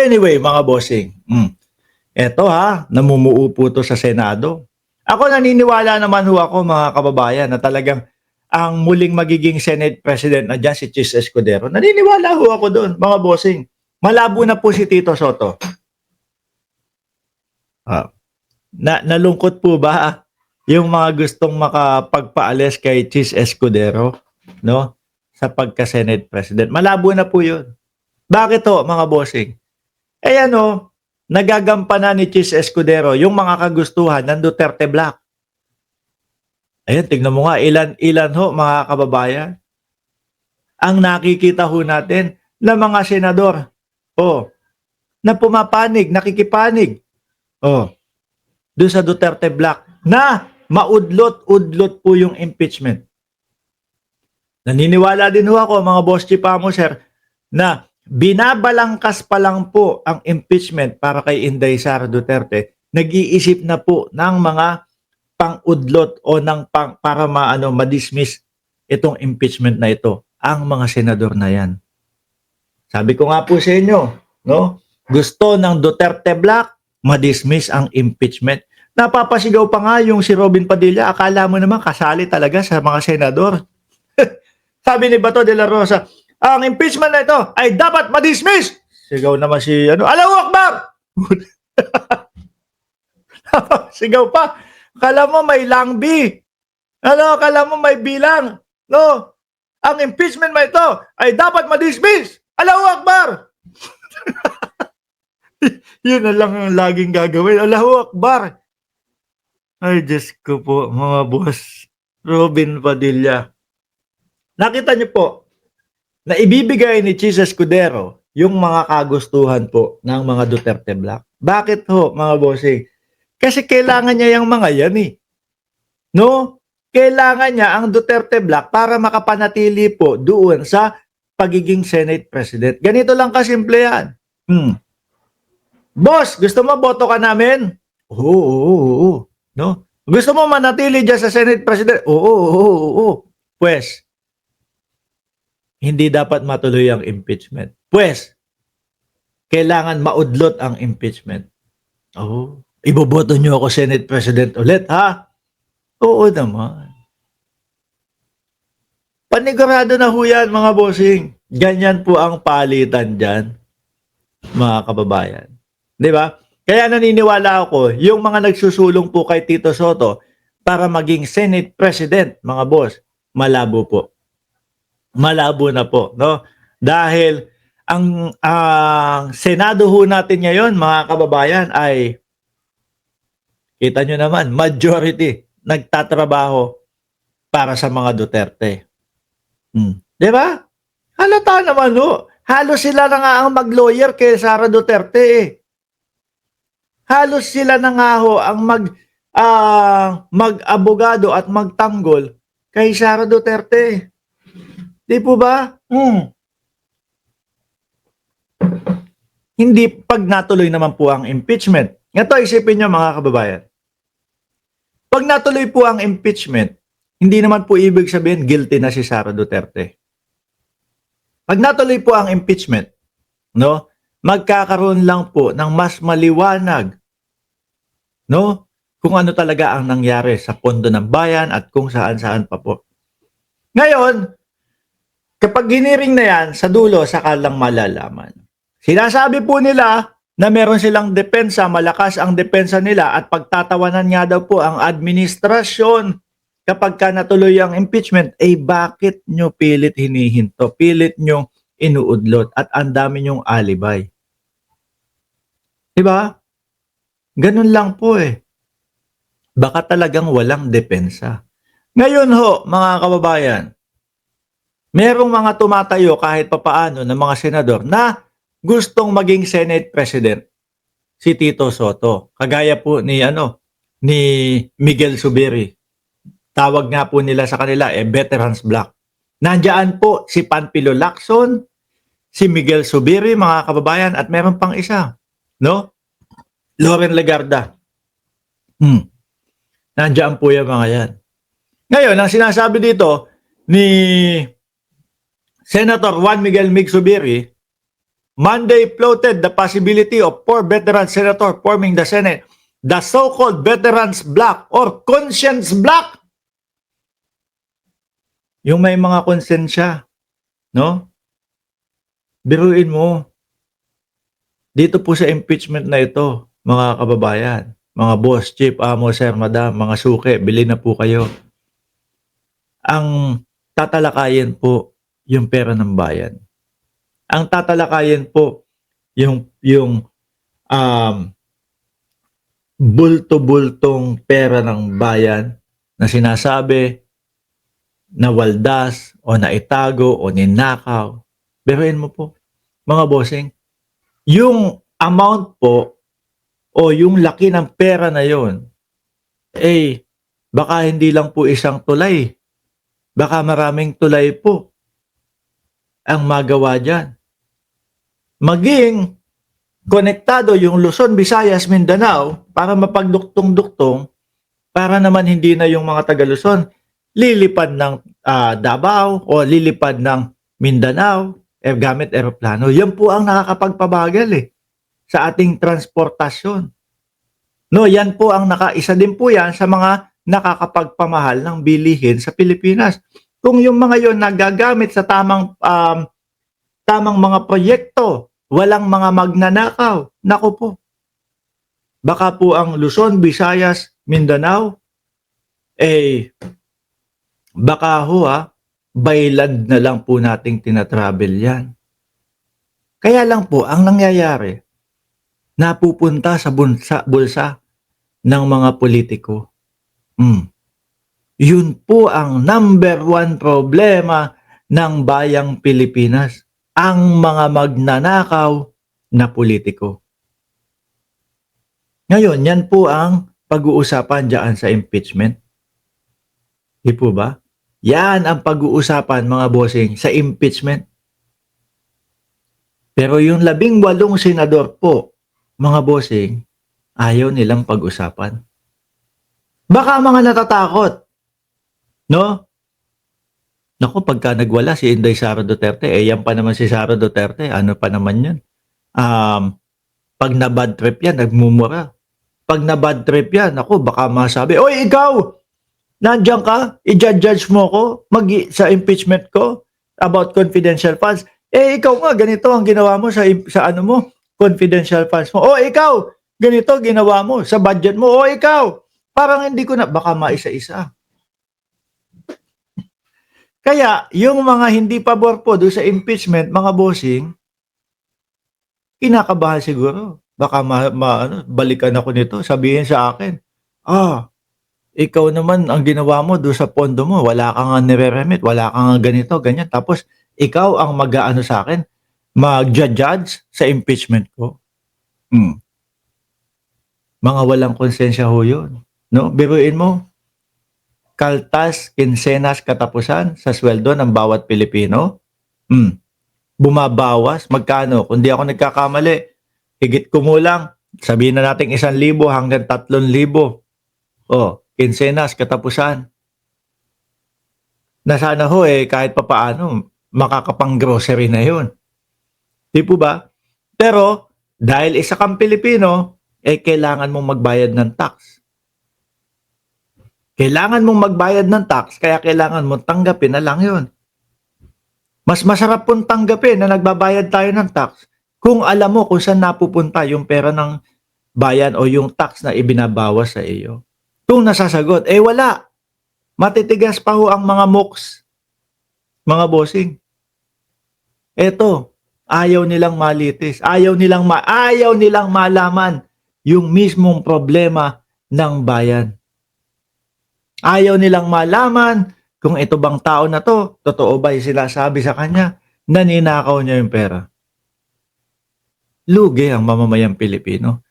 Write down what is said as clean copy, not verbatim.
anyway, mga bossing, eto namumuo po to sa Senado. Ako naniniwala naman ho ako mga kababayan na talagang ang muling magiging Senate President na dyan si Chis Escudero. Naniniwala ho ako doon, mga bossing. Malabo na po si Tito Soto. Nalungkot po ba yung mga gustong makapagpaalis kay Chis Escudero, no? Sa pagka-Senate President. Malabo na po yun. Bakit ho, mga bossing? Nagagampanan ni Chis Escudero yung mga kagustuhan ng Duterte Black. Ayan, tignan mo nga, ilan ho, mga kababayan, ang nakikita ho natin na mga senador, na pumapanig, nakikipanig, doon sa Duterte Black, na maudlot-udlot po yung impeachment. Naniniwala din ho ako, mga boss Chipamo, sir, na binabalangkas pa lang po ang impeachment para kay Inday Sara Duterte, nag-iisip na po ng mga pang-udlot o para ma-dismiss itong impeachment na ito, ang mga senador na yan. Sabi ko nga po sa inyo, no? Gusto ng Duterte Black ma-dismiss ang impeachment. Napapasigaw pa nga yung si Robin Padilla, akala mo naman kasali talaga sa mga senador. Sabi ni Bato de la Rosa, ang impeachment na ito ay dapat ma-dismiss. Sigaw naman si Allahu Akbar! Sigaw pa. Kala mo may langbi. Kala mo may bilang. No. Ang impeachment na ito ay dapat ma-dismiss. Allahu Akbar! Yun na lang ang laging gagawin. Allahu Akbar! Ay, Diyos ko po, mga boss. Robin Padilla. Nakita niyo po, na ibibigay ni Chis Escudero yung mga kagustuhan po ng mga Duterte Black. Bakit ho, mga bossing? Kasi kailangan niya yung mga yan eh. No? Kailangan niya ang Duterte Black para makapanatili po doon sa pagiging Senate President. Ganito lang kasimple yan. Boss, gusto mo boto ka namin? Oo. No? Gusto mo manatili dyan sa Senate President? Oo. Pues, hindi dapat matuloy ang impeachment. Pues, kailangan maudlot ang impeachment. Iboboto niyo ako Senate President ulit, ha? Oo naman. Panigurado na ho yan, mga bossing. Ganyan po ang palitan dyan, mga kababayan. Di ba? Kaya naniniwala ako, yung mga nagsusulong po kay Tito Soto para maging Senate President, mga boss, malabo po. Malabo na po, no? Dahil ang Senado ho natin ngayon, mga kababayan, ay kita nyo naman, majority nagtatrabaho para sa mga Duterte. Di ba? Halata naman ho. Halos sila na nga ang mag-lawyer kay Sara Duterte eh. Halos sila na nga ho ang mag-abogado at magtanggol kay Sara Duterte. Di po ba? Hindi pag natuloy naman po ang impeachment. Ito, isipin nyo mga kababayan. Pag natuloy po ang impeachment, hindi naman po ibig sabihin guilty na si Sara Duterte. Pag natuloy po ang impeachment, no, magkakaroon lang po ng mas maliwanag, no, kung ano talaga ang nangyari sa pondo ng bayan at kung saan-saan pa po. Ngayon, kapag giniring na yan, sa dulo, saka lang malalaman. Sinasabi po nila na meron silang depensa, malakas ang depensa nila at pagtatawanan nga daw po ang administrasyon kapag ka natuloy ang impeachment, bakit nyo pilit hinihinto? Pilit nyo inuudlot at ang dami nyong alibay. Diba? Ganun lang po eh. Baka talagang walang depensa. Ngayon ho, mga kababayan, merong mga tumatayo kahit papaano ng mga senador na gustong maging Senate President, si Tito Soto. Kagaya po ni Miguel Zubiri. Tawag nga po nila sa kanila Veterans Black. Nandiyan po si Panfilo Lacson, si Miguel Zubiri, mga kababayan, at meron pang isa, no? Loren Legarda. Nandiyan po yung mga yan. Ngayon, ang sinasabi dito ni Senator Juan Miguel Mig Zubiri, Monday floated the possibility of 4 veteran senators forming the Senate, the so-called Veterans Bloc or Conscience Bloc. Yung may mga konsensya, no? Biruin mo. Dito po sa impeachment na ito, mga kababayan, mga boss, chief, amo, sir, madam, mga suke, bili na po kayo. Ang tatalakayin po yung pera ng bayan. Ang tatalakayin po yung bulto-bultong pera ng bayan na sinasabi na waldas o na itago o ninakaw. Biruin mo po, mga bossing, yung amount po o yung laki ng pera na yon, baka hindi lang po isang tulay. Baka maraming tulay po ang magawa dyan. Maging konektado yung Luzon, Visayas, Mindanao para mapagduktong-duktong para naman hindi na yung mga taga Luzon lilipad ng Davao o lilipad ng Mindanao gamit eroplano. Yan po ang nakakapagpabagal sa ating transportasyon. No, yan po ang isa din po yan sa mga nakakapagpamahal ng bilihin sa Pilipinas. Kung yung mga yon nagagamit sa tamang mga proyekto, walang mga magnanakaw, naku po. Baka po ang Luzon, Visayas, Mindanao, baka bayland na lang po nating tinatravel yan. Kaya lang po, ang nangyayari, napupunta sa bulsa ng mga politiko. Yun po ang number one problema ng bayang Pilipinas, ang mga magnanakaw na politiko. Ngayon, yan po ang pag-uusapan dyan sa impeachment. Di po ba? Yan ang pag-uusapan, mga bossing, sa impeachment. Pero yung 18 senador po, mga bossing, ayaw nilang pag-usapan. Baka mga natatakot. No? Naku, pagka nagwala si Inday Sara Duterte, yan pa naman si Sara Duterte, ano pa naman yan? Pag na-bad trip yan, nagmumura. Pag na-bad trip yan, naku, baka masabi, oy, ikaw, nandiyan ka, i-judge mo ko sa impeachment ko about confidential funds. Ikaw nga, ganito ang ginawa mo sa ano mo, confidential funds mo. Ikaw, ganito ginawa mo sa budget mo. Ikaw, parang hindi ko na, baka maisa-isa. Kaya, yung mga hindi pabor po doon sa impeachment, mga bossing, kinakabahan siguro. Baka balikan ako nito, sabihin sa akin, ikaw naman ang ginawa mo doon sa pondo mo, wala kang nire-remit, wala kang ganito, ganyan. Tapos, ikaw ang mag-aano sa akin, mag-judge sa impeachment ko. Mga walang konsensya ho yun. No? Biruin mo, kaltas, kinsenas, katapusan sa sweldo ng bawat Pilipino. Bumabawas, magkano? Kung di ako nagkakamali, higit kumulang, sabihin na natin 1,000 hanggang 3,000. Kinsenas, katapusan. Na sana ho kahit papaano, makakapang-grocery na yun. Di po ba? Pero, dahil isa kang Pilipino, kailangan mong magbayad ng tax. Kailangan mong magbayad ng tax, kaya kailangan mong tanggapin na lang yun. Mas masarap pong tanggapin na nagbabayad tayo ng tax kung alam mo kung saan napupunta yung pera ng bayan o yung tax na ibinabawas sa iyo. Kung nasasagot, wala. Matitigas pa ho ang mga mooks, mga bossing. Eto, ayaw nilang malitis, ayaw nilang malaman yung mismong problema ng bayan. Ayaw nilang malaman kung ito bang tao na to, totoo ba yung sinasabi sa kanya, naninakaw niya yung pera. Lugi ang mamamayang Pilipino.